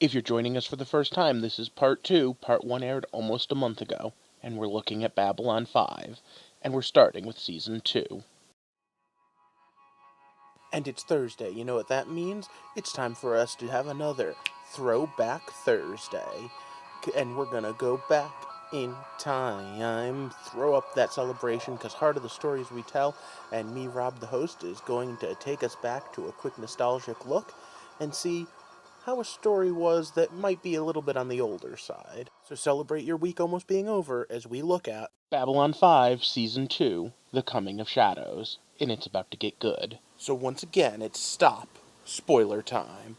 If you're joining us for the first time, this is part 2. Part 1 aired almost a month ago, and we're looking at Babylon 5, and we're starting with Season 2. And it's Thursday. You know what that means? It's time for us to have another Throwback Thursday. And we're gonna go back in time, throw up that celebration, because Heart of the Stories we tell, and me, Rob the host, is going to take us back to a quick nostalgic look and see how a story was that might be a little bit on the older side. So celebrate your week almost being over as we look at Babylon 5 Season 2, The Coming of Shadows, and it's about to get good. So once again, it's stop, spoiler time.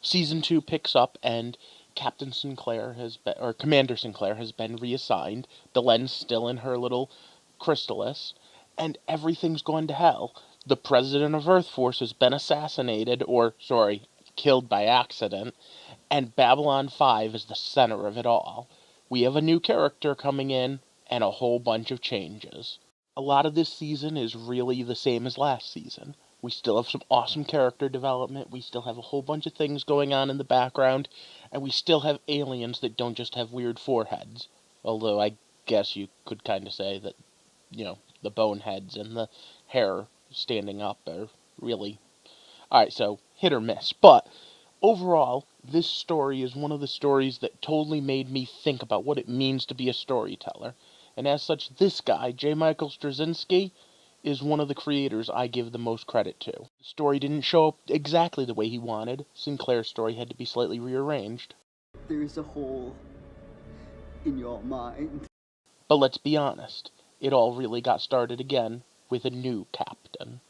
Season 2 picks up and Commander Sinclair has been reassigned. Delen's still in her little chrysalis, and everything's gone to hell. The president of Earth Force has been assassinated, killed by accident, and Babylon 5 is the center of it all. We have a new character coming in, and a whole bunch of changes. A lot of this season is really the same as last season. We still have some awesome character development, we still have a whole bunch of things going on in the background, and we still have aliens that don't just have weird foreheads. Although I guess you could kind of say that, the bone heads and the hair standing up are really... Alright, so hit or miss. But overall, this story is one of the stories that totally made me think about what it means to be a storyteller. And as such, this guy, J. Michael Straczynski, is one of the creators I give the most credit to. The story didn't show up exactly the way he wanted. Sinclair's story had to be slightly rearranged. There's a hole in your mind. But let's be honest, it all really got started again with a new captain.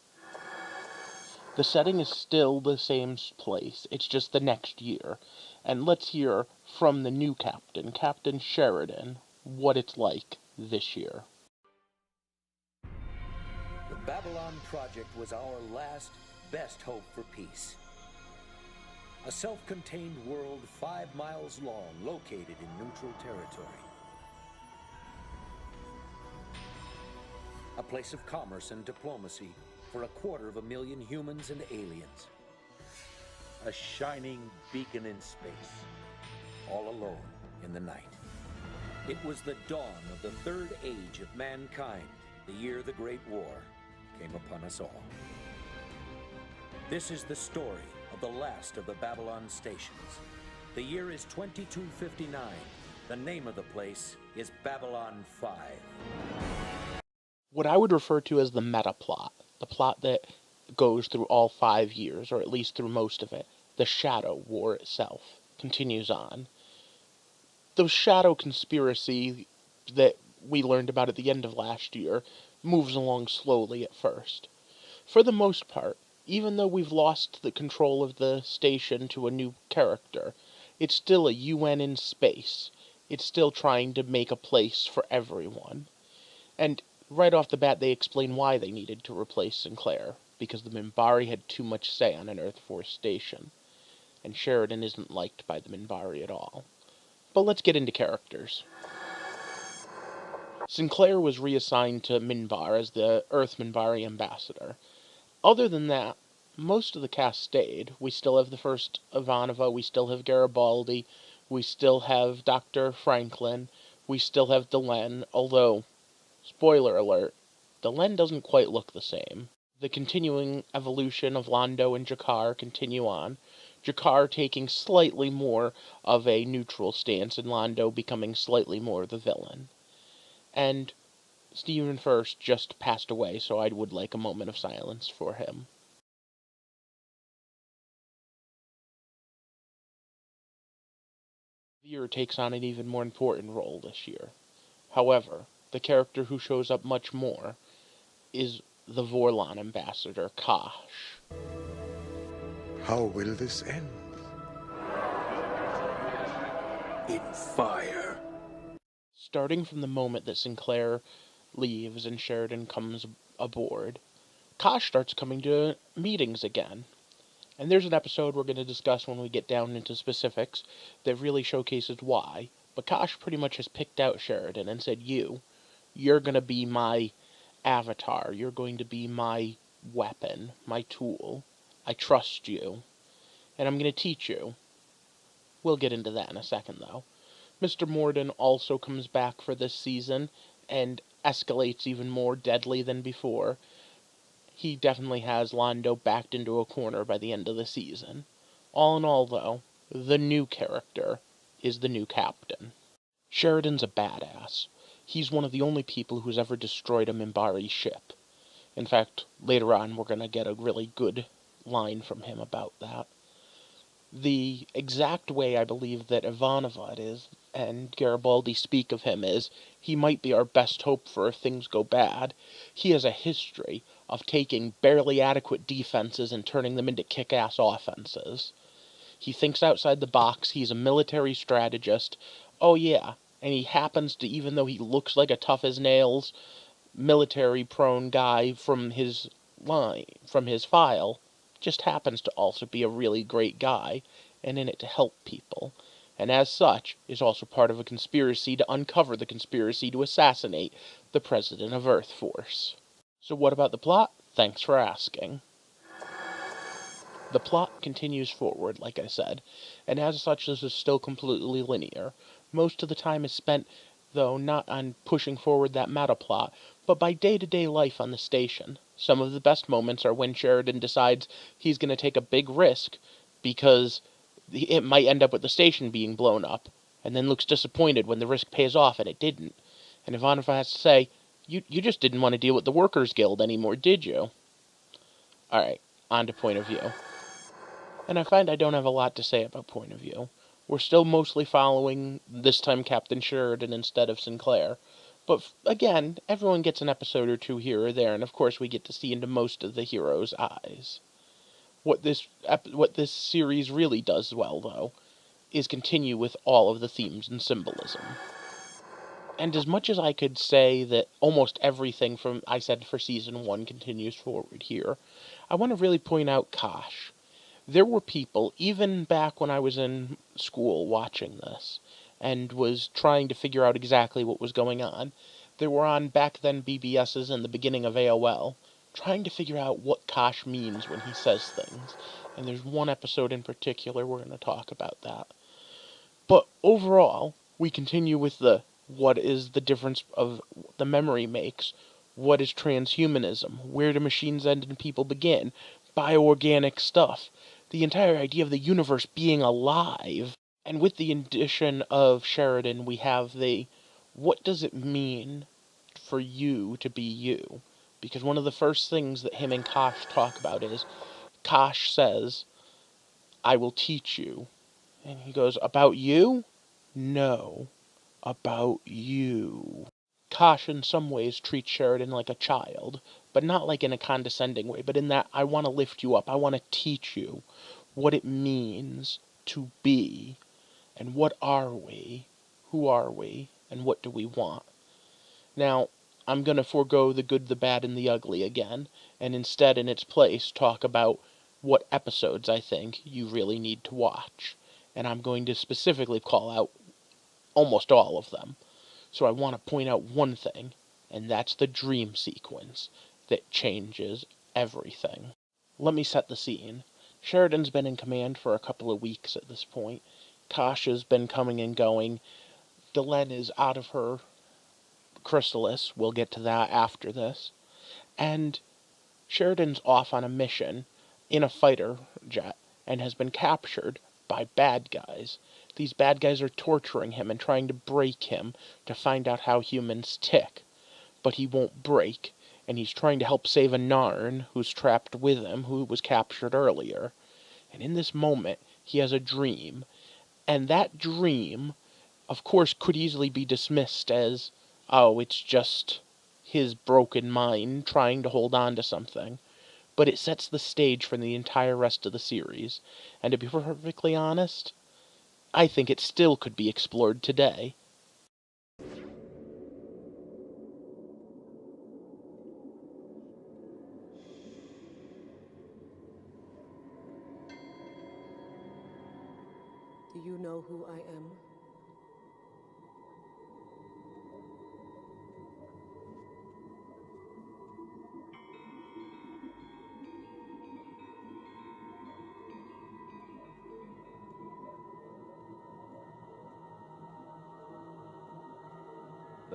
The setting is still the same place, it's just the next year. And let's hear from the new captain, Captain Sheridan, what it's like this year. The Babylon Project was our last, best hope for peace. A self-contained world 5 miles long, located in neutral territory. A place of commerce and diplomacy for 250,000 humans and aliens. A shining beacon in space, all alone in the night. It was the dawn of the third age of mankind, the year the Great War came upon us all. This is the story of the last of the Babylon stations. The year is 2259. The name of the place is Babylon 5. What I would refer to as the meta plot, the plot that goes through all 5 years, or at least through most of it, the Shadow War itself, continues on. The Shadow conspiracy that we learned about at the end of last year moves along slowly at first. For the most part, even though we've lost the control of the station to a new character, it's still a UN in space. It's still trying to make a place for everyone. And right off the bat, they explain why they needed to replace Sinclair, because the Minbari had too much say on an Earth Force station, and Sheridan isn't liked by the Minbari at all. But let's get into characters. Sinclair was reassigned to Minbar as the Earth Minbari ambassador. Other than that, most of the cast stayed. We still have the first Ivanova, we still have Garibaldi, we still have Dr. Franklin, we still have Delen, although, spoiler alert, Delen doesn't quite look the same. The continuing evolution of Londo and Jakar continue on, Jakar taking slightly more of a neutral stance and Londo becoming slightly more the villain. And Stephen First just passed away, so I would like a moment of silence for him. Veer takes on an even more important role this year. However, the character who shows up much more is the Vorlon ambassador, Kosh. How will this end? In fire. Starting from the moment that Sinclair leaves and Sheridan comes aboard, Kosh starts coming to meetings again. And there's an episode we're going to discuss when we get down into specifics that really showcases why. But Kosh pretty much has picked out Sheridan and said, you're going to be my avatar. You're going to be my weapon, my tool. I trust you. And I'm going to teach you. We'll get into that in a second, though. Mr. Morden also comes back for this season and escalates even more deadly than before. He definitely has Londo backed into a corner by the end of the season. All in all, though, the new character is the new captain. Sheridan's a badass. He's one of the only people who's ever destroyed a Minbari ship. In fact, later on we're going to get a really good line from him about that. The exact way I believe that Ivanovat is, and Garibaldi speak of him, is he might be our best hope for if things go bad. He has a history of taking barely adequate defenses and turning them into kick-ass offenses. He thinks outside the box, he's a military strategist. Oh yeah, and he happens to, even though he looks like a tough-as-nails, military-prone guy from his file, just happens to also be a really great guy, and in it to help people, and as such is also part of a conspiracy to uncover the conspiracy to assassinate the president of Earth Force. So what about the plot? Thanks for asking. The plot continues forward, like I said, and as such this is still completely linear. Most of the time is spent, though, not on pushing forward that meta plot, but by day-to-day life on the station. Some of the best moments are when Sheridan decides he's going to take a big risk because it might end up with the station being blown up, and then looks disappointed when the risk pays off and it didn't. And Ivanova has to say, you just didn't want to deal with the Workers' Guild anymore, did you? Alright, on to point of view. And I find I don't have a lot to say about point of view. We're still mostly following, this time, Captain Sheridan instead of Sinclair. But again, everyone gets an episode or two here or there, and of course we get to see into most of the hero's eyes. What this series really does well, though, is continue with all of the themes and symbolism. And as much as I could say that almost everything from I said for Season 1 continues forward here, I want to really point out Kosh. There were people, even back when I was in school watching this, and was trying to figure out exactly what was going on. There were on back then BBSs and the beginning of AOL, trying to figure out what Kosh means when he says things. And there's one episode in particular we're going to talk about that. But overall, we continue with the what is the difference of the memory makes, what is transhumanism, where do machines end and people begin, bioorganic stuff, the entire idea of the universe being alive. And with the addition of Sheridan, we have the what does it mean for you to be you? Because one of the first things that him and Kosh talk about is, Kosh says, I will teach you. And he goes, about you? No, about you. Kosh in some ways treats Sheridan like a child, but not like in a condescending way, but in that I want to lift you up, I want to teach you what it means to be, and what are we, who are we, and what do we want. Now, I'm going to forego the good, the bad, and the ugly again, and instead in its place talk about what episodes I think you really need to watch. And I'm going to specifically call out almost all of them. So I want to point out one thing, and that's the dream sequence that changes everything. Let me set the scene. Sheridan's been in command for a couple of weeks at this point. Kasha's been coming and going. Delenn is out of her chrysalis. We'll get to that after this. And Sheridan's off on a mission in a fighter jet and has been captured by bad guys. These bad guys are torturing him and trying to break him to find out how humans tick. But he won't break, and he's trying to help save a Narn who's trapped with him, who was captured earlier. And in this moment, he has a dream. And that dream, of course, could easily be dismissed as, oh, it's just his broken mind trying to hold on to something. But it sets the stage for the entire rest of the series. And to be perfectly honest, I think it still could be explored today. Do you know who I am?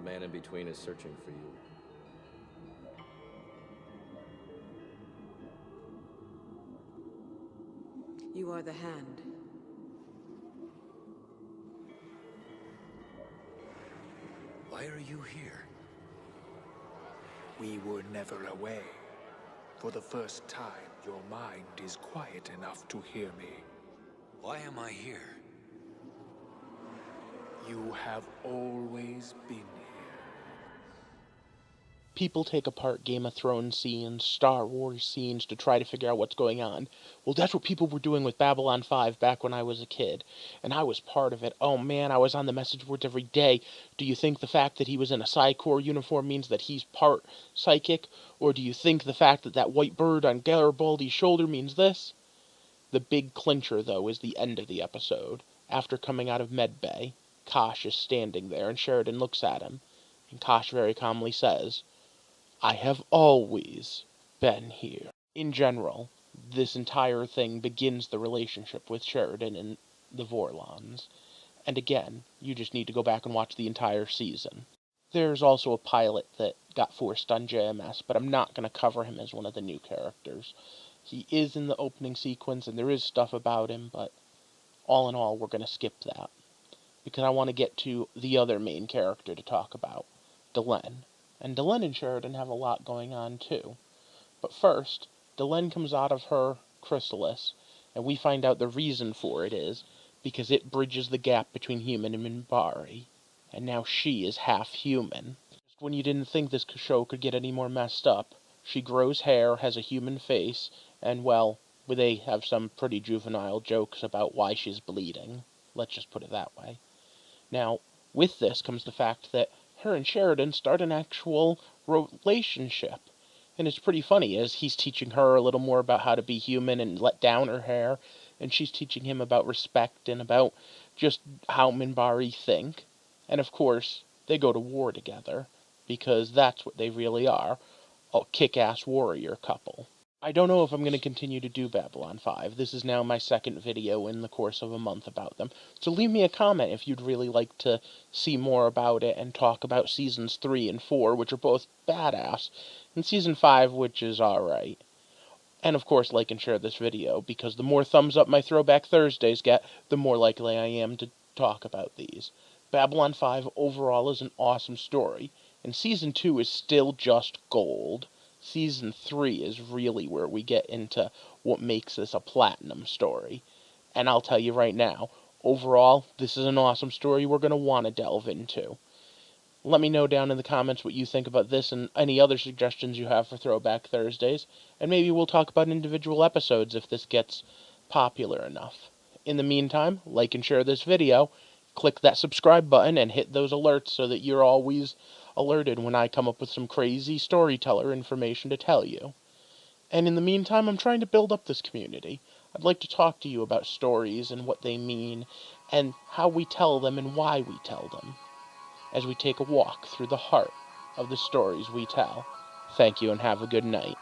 the man in between is searching for you. You are the hand. Why are you here? We were never away. For the first time, your mind is quiet enough to hear me. Why am I here? You have always been here. People take apart Game of Thrones scenes, Star Wars scenes to try to figure out what's going on. Well, that's what people were doing with Babylon 5 back when I was a kid, and I was part of it. Oh man, I was on the message boards every day. Do you think the fact that he was in a Psi Corps uniform means that he's part psychic? Or do you think the fact that that white bird on Garibaldi's shoulder means this? The big clincher, though, is the end of the episode. After coming out of Medbay, Kosh is standing there, and Sheridan looks at him, and Kosh very calmly says, I have always been here. In general, this entire thing begins the relationship with Sheridan and the Vorlons. And again, you just need to go back and watch the entire season. There's also a pilot that got forced on JMS, but I'm not going to cover him as one of the new characters. He is in the opening sequence, and there is stuff about him, but all in all, we're going to skip that. Because I want to get to the other main character to talk about, Delenn. And Delenn and Sheridan have a lot going on, too. But first, Delenn comes out of her chrysalis, and we find out the reason for it is because it bridges the gap between human and Minbari. And now she is half human. Just when you didn't think this show could get any more messed up, she grows hair, has a human face, and, well, they have some pretty juvenile jokes about why she's bleeding. Let's just put it that way. Now, with this comes the fact that her and Sheridan start an actual relationship. And it's pretty funny, as he's teaching her a little more about how to be human and let down her hair, and she's teaching him about respect and about just how Minbari think. And of course, they go to war together, because that's what they really are, a kick-ass warrior couple. I don't know if I'm going to continue to do Babylon 5. This is now my second video in the course of a month about them. So leave me a comment if you'd really like to see more about it and talk about Seasons 3 and 4, which are both badass, and Season 5, which is alright. And of course, like and share this video, because the more thumbs up my Throwback Thursdays get, the more likely I am to talk about these. Babylon 5 overall is an awesome story, and Season 2 is still just gold. Season 3 is really where we get into what makes this a platinum story. And I'll tell you right now, overall, this is an awesome story we're going to want to delve into. Let me know down in the comments what you think about this and any other suggestions you have for Throwback Thursdays, and maybe we'll talk about individual episodes if this gets popular enough. In the meantime, like and share this video, click that subscribe button, and hit those alerts so that you're always alerted when I come up with some crazy storyteller information to tell you. And in the meantime, I'm trying to build up this community. I'd like to talk to you about stories and what they mean, and how we tell them and why we tell them, as we take a walk through the heart of the stories we tell. Thank you and have a good night.